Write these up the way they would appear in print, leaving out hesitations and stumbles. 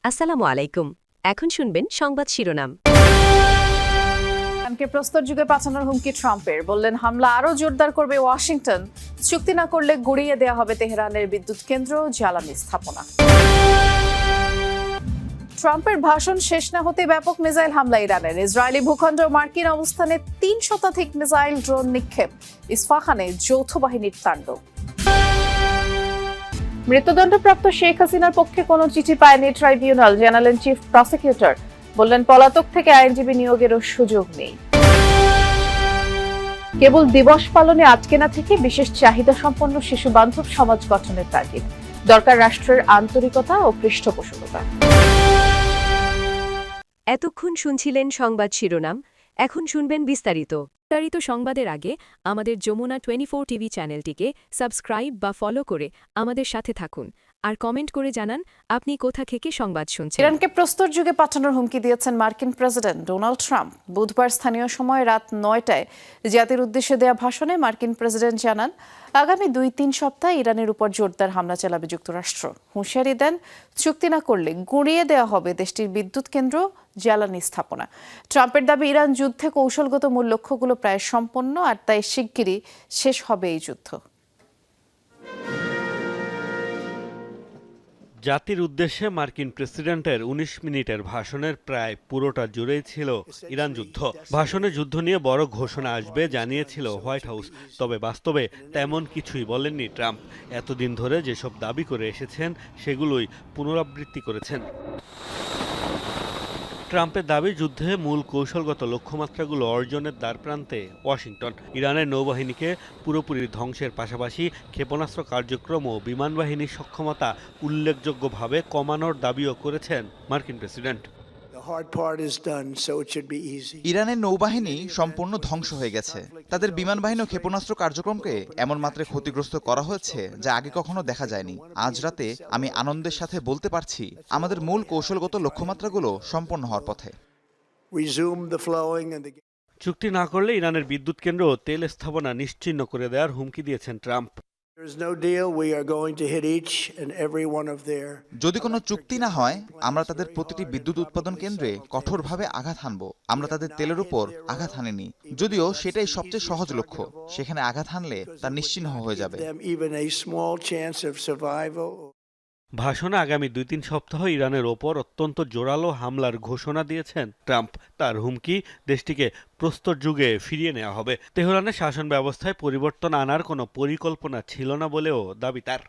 আসসালামু আলাইকুম। এখন শুনবেন সংবাদ শিরোনাম। ইরানকে প্রস্তর যুগে পাঠানোর হুমকি ট্রাম্পের, বললেন হামলা আরও জোরদার করবে ওয়াশিংটন। চুক্তি না করলে গুড়িয়ে দেয়া হবে তেহরানের বিদ্যুৎ কেন্দ্র, জ্বালানি স্থাপনা। ট্রাম্পের ভাষণ শেষ না হতে ব্যাপক মিসাইল হামলা ইরানের। ইসরায়েলি ভূখণ্ড ও মার্কিন অবস্থানে ৩ শতাধিক মিসাইল ড্রোন নিক্ষেপ। ইস্পাহানে যৌথ বাহিনীর তাণ্ডব। মৃত্যুদণ্ডপ্রাপ্ত শেখ হাসিনার পক্ষে কোনো চিঠি পায়নি ট্রাইব্যুনাল, জানালেন চিফ প্রসিকিউটর। বললেন পলাতক থেকে আইনজীবী নিয়োগেরও সুযোগ নেই। কেবল দিবস পালনে আটকে না থেকে বিশেষ চাহিদা সম্পন্ন শিশু বান্ধব সমাজ গঠনের তাগিদ। দরকার রাষ্ট্রের আন্তরিকতা ও পৃষ্ঠপোষকতা। এতক্ষণ শুনছিলেন সংবাদ শিরোনাম, এখন শুনবেন বিস্তারিত সংবাদের আগে আমাদের যমুনা 24 টিভি চ্যানেলটিকে সাবস্ক্রাইব বা ফলো করে আমাদের সাথে থাকুন আর কমেন্ট করে জানান আপনি কোথা থেকে সংবাদ শুনছেন। ইরানকে প্রস্তর যুগে পাঠানোর হুমকি দিয়েছেন মার্কিন প্রেসিডেন্ট ডোনাল্ড ট্রাম্প। বুধবার স্থানীয় সময় রাত ৯টায় জাতির উদ্দেশ্যে দেয়া ভাষণে মার্কিন প্রেসিডেন্ট জানান, আগামী ২-৩ সপ্তাহ ইরানের উপর জোরদার হামলা চালাবে যুক্তরাষ্ট্র। হুঁশিয়ারি দেন, চুক্তি না করলে গুঁড়িয়ে দেওয়া হবে দেশটির বিদ্যুৎ কেন্দ্র, জ্বালানি স্থাপনা। ট্রাম্পের দাবি, ইরান যুদ্ধে কৌশলগত মূল লক্ষ্যগুলো প্রায় সম্পন্ন, আর তাই শিগগিরই শেষ হবে এই যুদ্ধ। জাতির উদ্দেশ্যে মার্কিন প্রেসিডেন্টের ১৯ মিনিটের ভাষণের প্রায় পুরোটা জুড়েই ছিল ইরান যুদ্ধ। ভাষণে যুদ্ধ নিয়ে বড় ঘোষণা আসবে জানিয়েছিল হোয়াইট হাউস, তবে বাস্তবে তেমন কিছুই বলেননি ট্রাম্প। এতদিন ধরে যেসব দাবি করে এসেছেন সেগুলোই পুনরাবৃত্তি করেছেন। ট্রাম্পের দাবি, যুদ্ধে মূল কৌশলগত লক্ষ্যমাত্রাগুলো অর্জনের দ্বারপ্রান্তে ওয়াশিংটন। ইরানের নৌবাহিনীকে পুরোপুরি ধ্বংসের পাশাপাশি ক্ষেপণাস্ত্র কার্যক্রম ও বিমান বাহিনীর সক্ষমতা উল্লেখযোগ্যভাবে কমানোর দাবিও করেছেন মার্কিন প্রেসিডেন্ট। ইরানের নৌবাহিনী সম্পূর্ণ ধ্বংস হয়ে গেছে। তাদের বিমান বাহিনী ও ক্ষেপণাস্ত্র কার্যক্রমকে এমন মাত্রায় ক্ষতিগ্রস্ত করা হয়েছে যা আগে কখনো দেখা যায়নি। আজ রাতে আমি আনন্দের সাথে বলতে পারছি, আমাদের মূল কৌশলগত লক্ষ্যমাত্রাগুলো সম্পন্ন হওয়ার পথে। চুক্তি না করলে ইরানের বিদ্যুৎ কেন্দ্র ও তেল স্থাপনা নিশ্চিহ্ন করে দেওয়ার হুমকি দিয়েছেন ট্রাম্প। যদি কোনো চুক্তি না হয়, আমরা তাদের প্রতিটি বিদ্যুৎ উৎপাদন কেন্দ্রে কঠোরভাবে আঘাত হানব। আমরা তাদের তেলের উপর আঘাত হানিনি, যদিও সেটাই সবচেয়ে সহজ লক্ষ্য। সেখানে আঘাত হানলে তা নিশ্চিহ্ন হয়ে যাবে। ভাষণে আগামী ২-৩ সপ্তাহ ইরানের ওপর অত্যন্ত জোরালো হামলার ঘোষণা দিয়েছেন ট্রাম্প। তার হুমকি, দেশটিকে প্রস্তর যুগে ফিরিয়ে নেওয়া হবে। তেহরানের শাসন ব্যবস্থায় পরিবর্তন আনার কোনো পরিকল্পনা ছিল না বলেও দাবি তার।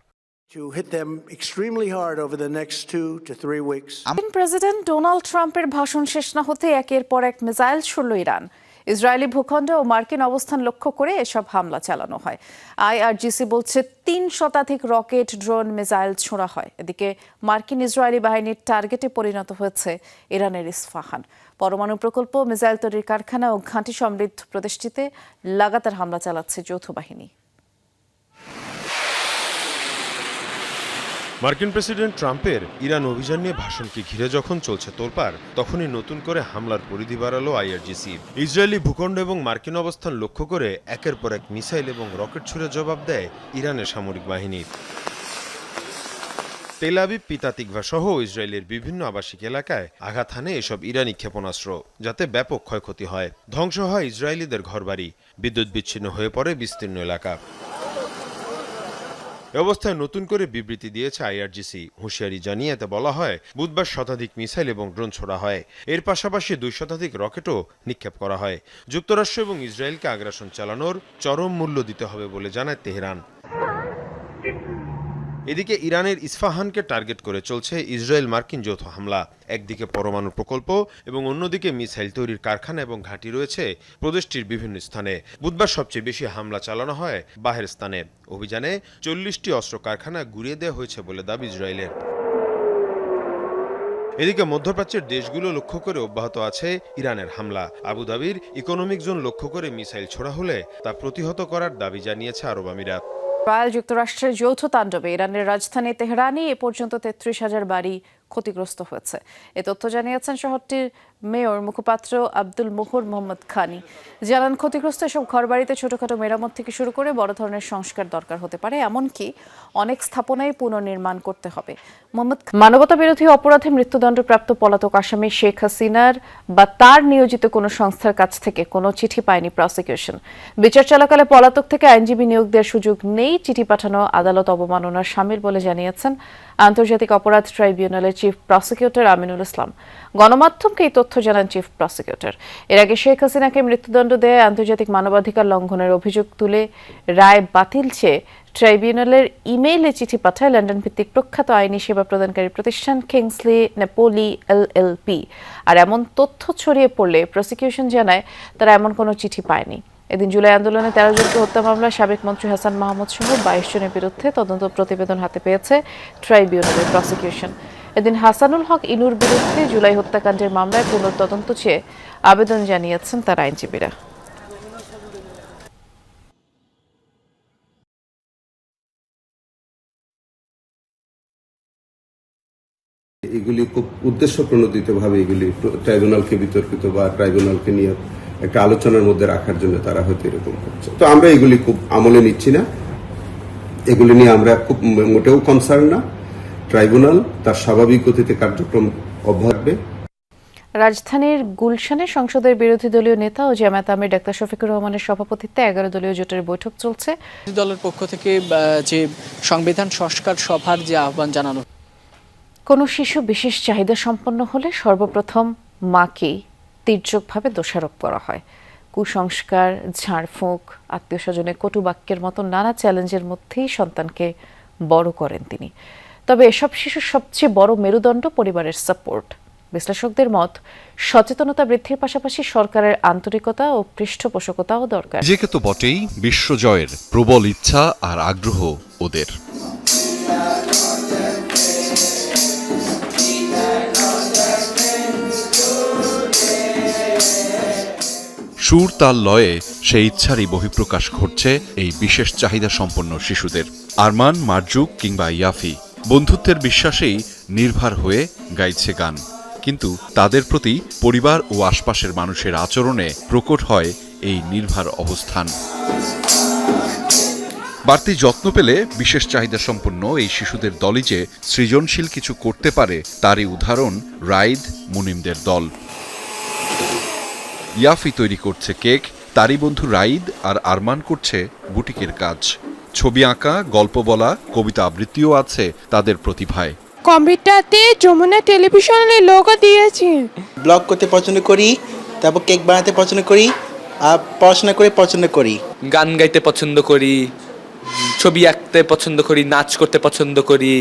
প্রেসিডেন্ট ডোনাল্ড ট্রাম্পের ভাষণ শেষ না হতে একের পর এক মিসাইল ছুড়ল ইরান। ইসরায়েলি ভূখণ্ড ও মার্কিন অবস্থান লক্ষ্য করে এসব হামলা চালানো হয়। আইআরজিসি বলছে ৩ শতাধিক রকেট, ড্রোন, মিসাইল ছোড়া হয়। এদিকে মার্কিন ইসরায়েলি বাহিনীর টার্গেটে পরিণত হয়েছে ইরানের ইস্পাহান। পরমাণু প্রকল্প, মিসাইল তৈরির কারখানা ও ঘাঁটি সমৃদ্ধ প্রদেশটিতে লাগাতার হামলা চালাচ্ছে যৌথ বাহিনী। মার্কিন প্রেসিডেন্ট ট্রাম্পের ইরান অভিযান নিয়ে ভাষণকে ঘিরে যখন চলছে তোলপাড়, তখনই নতুন করে হামলার পরিধি বাড়ালো আইআরজিসি। ইসরায়েলি ভূখণ্ড এবং মার্কিন অবস্থান লক্ষ্য করে একের পর এক মিসাইল এবং রকেট ছুড়ে জবাব দেয় ইরানের সামরিক বাহিনী। তেল আবিব, পিতা তিকভা সহ ইসরায়েলের বিভিন্ন আবাসিক এলাকায় আঘাত হানে এসব ইরানি ক্ষেপণাস্ত্র, যাতে ব্যাপক ক্ষয়ক্ষতি হয়। ধ্বংস হয় ইসরায়েলিদের ঘরবাড়ি, বিদ্যুৎ বিচ্ছিন্ন হয়ে পড়ে বিস্তীর্ণ এলাকা। এ অবস্থায় নতুন করে বিবৃতি দিয়েছে আইআরজিসি। হুঁশিয়ারি জানিয়ে এতে বলা হয়, বুধবার শতাধিক মিসাইল এবং ড্রোন ছোড়া হয়। এর পাশাপাশি ২ শতাধিক রকেটও নিক্ষেপ করা হয়। যুক্তরাষ্ট্র এবং ইসরায়েলকে আগ্রাসন চালানোর চরম মূল্য দিতে হবে বলে জানায় তেহরান। এদিকে ইরানের ইস্পাহানকে টার্গেট করে চলছে ইসরায়েল মার্কিন যৌথ হামলা। একদিকে পরমাণু প্রকল্প এবং অন্যদিকে মিসাইল তৈরির কারখানা এবং ঘাঁটি রয়েছে প্রদেশটির বিভিন্ন স্থানে। বুধবার সবচেয়ে বেশি হামলা চালানো হয় বাহেরস্তানে। অভিযানে ৪০টি অস্ত্র কারখানা গুঁড়িয়ে দেওয়া হয়েছে বলে দাবি ইসরায়েলের। এদিকে মধ্যপ্রাচ্যের দেশগুলো লক্ষ্য করে অব্যাহত আছে ইরানের হামলা। আবুধাবির ইকোনমিক জোন লক্ষ্য করে মিসাইল ছোড়া হলে তা প্রতিহত করার দাবি জানিয়েছে আরব আমিরাত। যুক্তরাষ্ট্রের যৌথ তাণ্ডবে ইরানের রাজধানী তেহরানে এ পর্যন্ত ৩৩,০০০ বাড়ি ক্ষতিগ্রস্ত হয়েছে। এ তথ্য জানিয়েছেন শহরটির মেয়র মুখপাত্র আব্দুল মুহুর মোহাম্মদ খানি। জানান, ক্ষতিগ্রস্ত এসব ঘরবাড়িতে ছোটখাটো মেরামত থেকে শুরু করে বড় ধরনের সংস্কার দরকার হতে পারে, এমনকি অনেক স্থাপনায় পুনর্নির্মাণ করতে হবে। মানবতা বিরোধী অপরাধে মৃত্যুদণ্ডপ্রাপ্ত পলাতক আসামি শেখ হাসিনার বা তার নিয়োজিত কোনো সংস্থার কাছ থেকে কোনো চিঠি পায়নি প্রসিকিউশন। বিচার চলাকালে পলাতক থেকে আইনজীবী নিয়োগ দেওয়ার সুযোগ নেই। চিঠি পাঠানো আদালত অবমাননার শামিল বলে জানিয়েছেন আন্তর্জাতিক অপরাধ ট্রাইব্যুনালের চিফ প্রসিকিউটর আমিনুল ইসলাম। গণমাধ্যমকে এই তথ্য জানান চিফ প্রসিকিউটর। এর আগে শেখ হাসিনাকে মৃত্যুদণ্ড দেয় আন্তর্জাতিক মানবাধিকার লঙ্ঘনের অভিযোগ তুলে রায় বাতিল চেয়ে ট্রাইব্যুনালের ইমেইলে চিঠি পাঠায় লন্ডন ভিত্তিক প্রখ্যাত আইনি সেবা প্রদানকারী প্রতিষ্ঠান কিংসলি নেপোলি এলএলপি। আর এমন তথ্য ছড়িয়ে পড়লে প্রসিকিউশন জানায় তারা এমন কোনো চিঠি পায়নি। এদিন জুলাই আন্দোলনে 13 জনকে হত্যা মামলায় সাবেক মন্ত্রী হাসান মাহমুদ সহ 22 জনের বিরুদ্ধে তদন্ত প্রতিবেদন হাতে পেয়েছে ট্রাইব্যুনালের প্রসিকিউশন। এদিন হাসানুল হক ইনুর বিরুদ্ধে জুলাই হত্যাকাণ্ডের মামলায় পুনঃতদন্ত চেয়ে আবেদন জানিয়েছেন তার আইনজীবীরা। এগুলি খুব উদ্দেশ্যপ্রণোদিতভাবে এগুলি ট্রাইব্যুনালকে বিতর্কিত বা ট্রাইব্যুনালকে নিয়ে একটা আলোচনার মধ্যে রাখার জন্য তারা হয়তো এরকম করছে। তো আমরা এগুলি খুব আমলে নিচ্ছি না, এগুলি নিয়ে আমরা খুব মোটেও কনসার্ন না। ট্রাইব্যুনাল তার স্বাভাবিক গতিতে কার্যক্রম অব্যাহত রাখবে। রাজধানীর গুলশানে সংসদের বিরোধী দলীয় নেতা ও জামায়াত আমির ডাক্তার শফিকুর রহমানের সভাপতিত্বে 11 দলীয় জোটের বৈঠক চলছে। দলের পক্ষ থেকে যে সংবিধান সংস্কার সভার যে আহ্বান জানানো, কোনো শিশু বিশেষ চাহিদা সম্পন্ন হলে সর্বপ্রথম মাকেই তীর্যকভাবে দোষারোপ করা হয়। কুসংস্কার, ঝাড়ফুঁক, আত্মীয় স্বজনের কটু বাক্যের মতো নানা চ্যালেঞ্জের মধ্যেই সন্তানকে বড় করেন তিনি। তবে এসব শিশুর সবচেয়ে বড় মেরুদণ্ড পরিবারের সাপোর্ট। বিশ্লেষকদের মত, সচেতনতা বৃদ্ধির পাশাপাশি সরকারের আন্তরিকতা ও পৃষ্ঠপোষকতাও দরকার। নিজেকে তো বটেই, বিশ্বজয়ের প্রবল ইচ্ছা আর আগ্রহ ওদের। সুর তাল লয়ে সেই ইচ্ছারই বহিঃপ্রকাশ ঘটছে এই বিশেষ চাহিদা সম্পন্ন শিশুদের। আরমান, মারজুক কিংবা ইয়াফি বন্ধুত্বের বিশ্বাসেই নির্ভর হয়ে গাইছে গান, কিন্তু তাদের প্রতি পরিবার ও আশপাশের মানুষের আচরণে প্রকট হয় এই নির্ভর অবস্থান। বাড়তি যত্ন পেলে বিশেষ চাহিদা সম্পন্ন এই শিশুদের দলই যে সৃজনশীল কিছু করতে পারে তারই উদাহরণ রাইদ মুনিমদের দল। ইয়াফি তৈরি করছে কেক, তারই বন্ধু রাইদ আর আরমান করছে বুটিকের কাজ। ছবি আঁকা, গল্প বলা, কবিতা আবৃত্তিও আছে তাদের প্রতিভায়। কম্পিউটারতে যমুনা টেলিভিশনের লোগো দিয়েছি। ব্লগ করতে পছন্দ করি, তারপর কেক বানাতে পছন্দ করি, আর পড়াশোনা করে পছন্দ করি। গান গাইতে পছন্দ করি, ছবি আঁকতে পছন্দ করি, নাচ করতে পছন্দ করি।